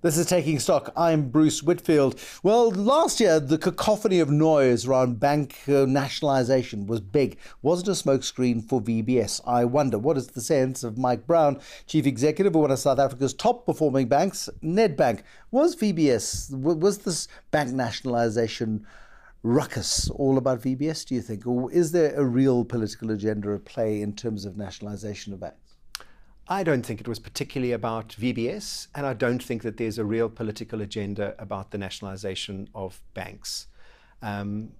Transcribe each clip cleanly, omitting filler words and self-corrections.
This is Taking Stock. I'm Bruce Whitfield. Well, last year, the cacophony of noise around bank nationalisation was big. Wasn't a smokescreen for VBS. I wonder, what is the sense of Mike Brown, Chief Executive of one of South Africa's top-performing banks, Nedbank? Was this bank nationalisation ruckus all about VBS, do you think? Or is there a real political agenda at play in terms of nationalisation of banks? I don't think it was particularly about VBS, and I don't think that there's a real political agenda about the nationalisation of banks.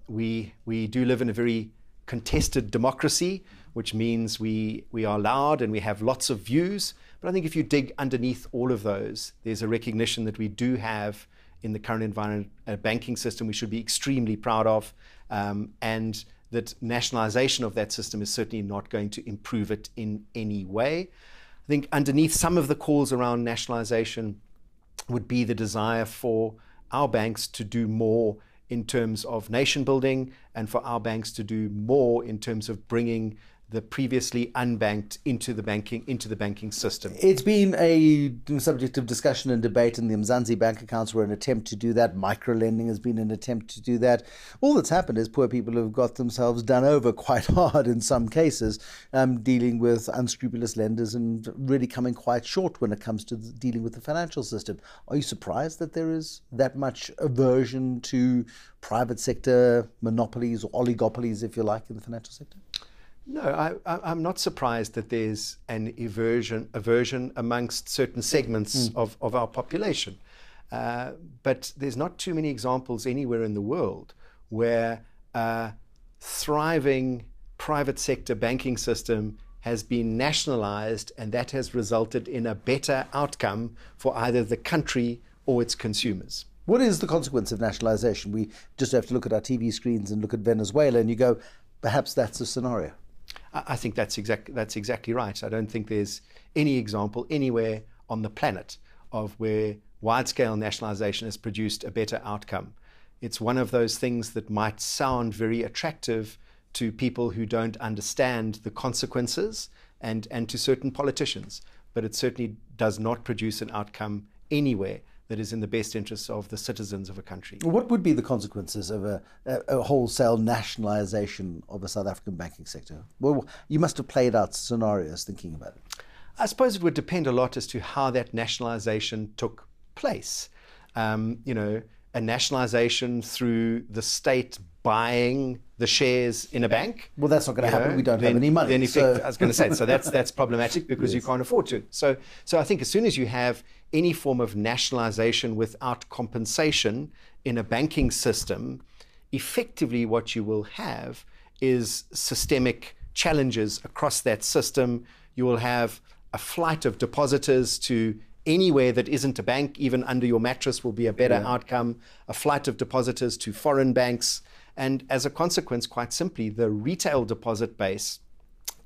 We do live in a very contested democracy, which means we are loud and we have lots of views. But I think if you dig underneath all of those, there's a recognition that we do have in the current environment a banking system we should be extremely proud of, and that nationalisation of that system is certainly not going to improve it in any way. I think underneath some of the calls around nationalisation would be the desire for our banks to do more in terms of nation building and for our banks to do more in terms of bringing the previously unbanked into the banking system. It's been a subject of discussion and debate, and the Mzansi bank accounts were an attempt to do that. Micro-lending has been an attempt to do that. All that's happened is poor people have got themselves done over quite hard in some cases, dealing with unscrupulous lenders and really coming quite short when it comes to dealing with the financial system. Are you surprised that there is that much aversion to private sector monopolies or oligopolies, if you like, in the financial sector? No, I'm not surprised that there's an aversion amongst certain segments of our population. But there's not too many examples anywhere in the world where a thriving private sector banking system has been nationalized and that has resulted in a better outcome for either the country or its consumers. What is the consequence of nationalization? We just have to look at our TV screens and look at Venezuela and you go, perhaps that's a scenario. I think that's exactly right. I don't think there's any example anywhere on the planet of where wide-scale nationalisation has produced a better outcome. It's one of those things that might sound very attractive to people who don't understand the consequences and to certain politicians, but it certainly does not produce an outcome anywhere that is in the best interests of the citizens of a country. What would be the consequences of a wholesale nationalisation of a South African banking sector? Well, you must have played out scenarios thinking about it. I suppose it would depend a lot as to how that nationalisation took place. A nationalisation through the state buying the shares in a bank. Well, that's not going to happen. We don't have any money. Then I was going to say, so that's problematic because yes. You can't afford to. So I think as soon as you have any form of nationalisation without compensation in a banking system, effectively what you will have is systemic challenges across that system. You will have a flight of depositors to anywhere that isn't a bank, even under your mattress will be a better outcome, a flight of depositors to foreign banks. And as a consequence, quite simply, the retail deposit base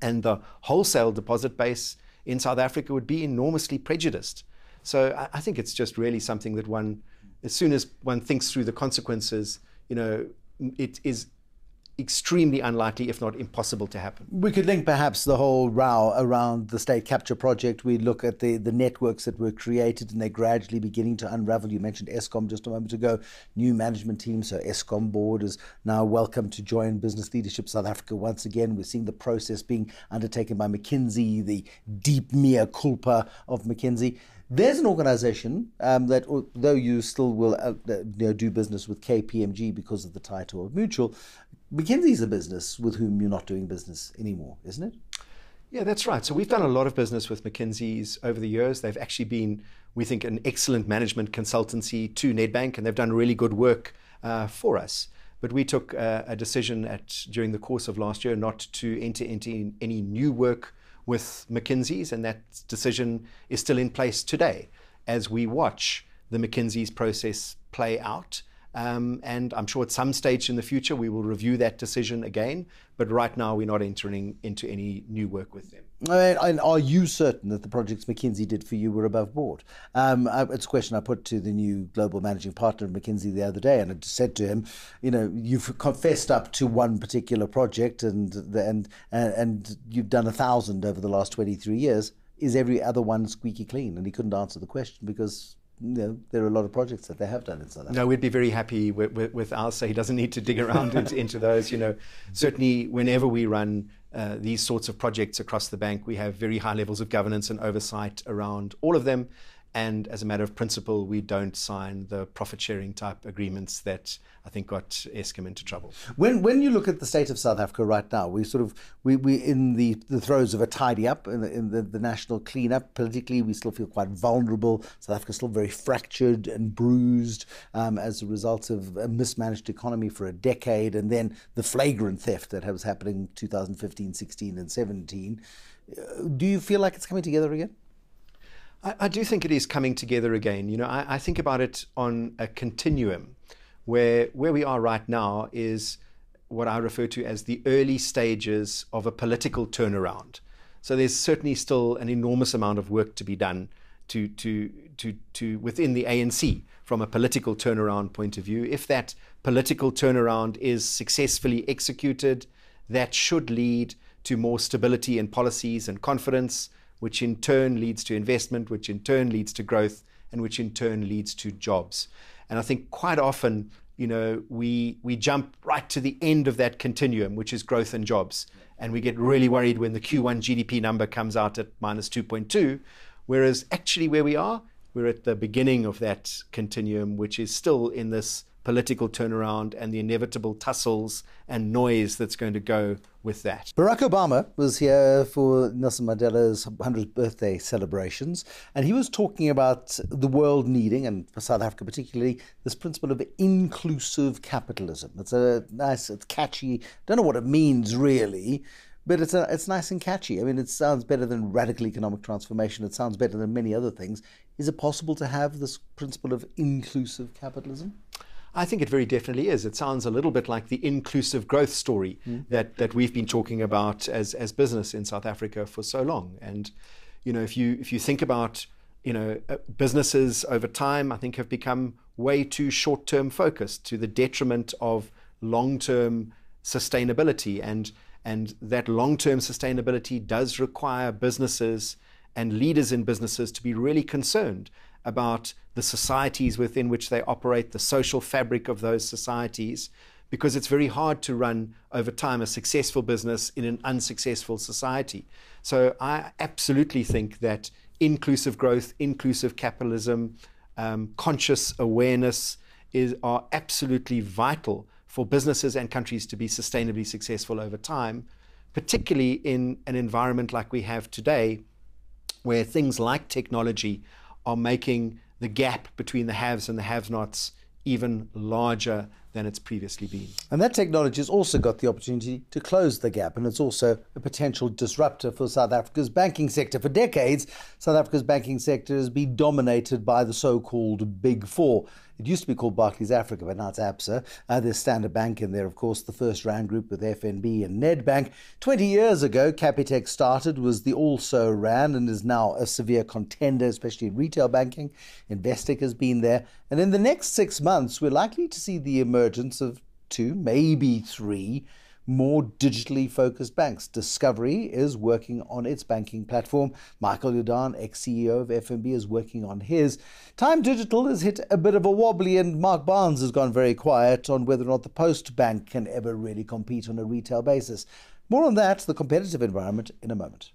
and the wholesale deposit base in South Africa would be enormously prejudiced. So I think it's just really something that as soon as one thinks through the consequences, it is extremely unlikely, if not impossible, to happen. We could link perhaps the whole row around the state capture project. We look at the networks that were created and they're gradually beginning to unravel. You mentioned Eskom just a moment ago, new management team. So Eskom board is now welcome to join Business Leadership South Africa once again. We're seeing the process being undertaken by McKinsey, the deep mea culpa of McKinsey. There's an organization that, although you still will do business with KPMG because of the title of mutual, McKinsey's a business with whom you're not doing business anymore, isn't it? Yeah, that's right. So we've done a lot of business with McKinsey's over the years. They've actually been, we think, an excellent management consultancy to Nedbank, and they've done really good work for us. But we took a decision during the course of last year not to enter into any new work with McKinsey's, and that decision is still in place today as we watch the McKinsey's process play out. And I'm sure at some stage in the future we will review that decision again, but right now we're not entering into any new work with them. And are you certain that the projects McKinsey did for you were above board? It's a question I put to the new global managing partner of McKinsey the other day, and I said to him, you've confessed up to one particular project and you've done 1,000 over the last 23 years. Is every other one squeaky clean? And he couldn't answer the question because there are a lot of projects that they have done in South Africa. No, we'd be very happy with ours, so he doesn't need to dig around into those. Certainly whenever we run these sorts of projects across the bank, we have very high levels of governance and oversight around all of them. And as a matter of principle, we don't sign the profit-sharing type agreements that I think got Eskom into trouble. When you look at the state of South Africa right now, we in the throes of a tidy up, in the national cleanup. Politically, we still feel quite vulnerable. South Africa is still very fractured and bruised as a result of a mismanaged economy for a decade, and then the flagrant theft that was happening in 2015, 16, and 17. Do you feel like it's coming together again? I do think it is coming together again. I think about it on a continuum where we are right now is what I refer to as the early stages of a political turnaround. So there's certainly still an enormous amount of work to be done to within the ANC from a political turnaround point of view. If that political turnaround is successfully executed, that should lead to more stability in policies and confidence, which in turn leads to investment, which in turn leads to growth, and which in turn leads to jobs. And I think quite often, we jump right to the end of that continuum, which is growth and jobs. And we get really worried when the Q1 GDP number comes out at minus 2.2, whereas actually where we are, we're at the beginning of that continuum, which is still in this political turnaround and the inevitable tussles and noise that's going to go with that. Barack Obama was here for Nelson Mandela's 100th birthday celebrations, and he was talking about the world needing, and for South Africa particularly, this principle of inclusive capitalism. It's catchy. Don't know what it means really, but it's nice and catchy. I mean, it sounds better than radical economic transformation. It sounds better than many other things. Is it possible to have this principle of inclusive capitalism? I think it very definitely is. It sounds a little bit like the inclusive growth story that we've been talking about as business in South Africa for so long. And if you think about businesses over time, I think have become way too short-term focused to the detriment of long-term sustainability. And that long-term sustainability does require businesses and leaders in businesses to be really concerned about the societies within which they operate, the social fabric of those societies, because it's very hard to run over time a successful business in an unsuccessful society. So I absolutely think that inclusive growth, inclusive capitalism, conscious awareness are absolutely vital for businesses and countries to be sustainably successful over time, particularly in an environment like we have today, where things like technology are making the gap between the haves and the have-nots even larger than it's previously been. And that technology has also got the opportunity to close the gap, and it's also a potential disruptor for South Africa's banking sector. For decades, South Africa's banking sector has been dominated by the so-called Big Four. It used to be called Barclays Africa, but now it's ABSA. There's Standard Bank in there, of course, the First Rand Group with FNB and Nedbank. 20 years ago, Capitec started, was the also Rand, and is now a severe contender, especially in retail banking. Investec has been there. And in the next 6 months, we're likely to see the emergence of 2, maybe 3 more digitally focused banks. Discovery is working on its banking platform. Michael Jordan, ex-CEO of FNB, is working on his. Time Digital has hit a bit of a wobbly, and Mark Barnes has gone very quiet on whether or not the Post Bank can ever really compete on a retail basis. More on that, the competitive environment, in a moment.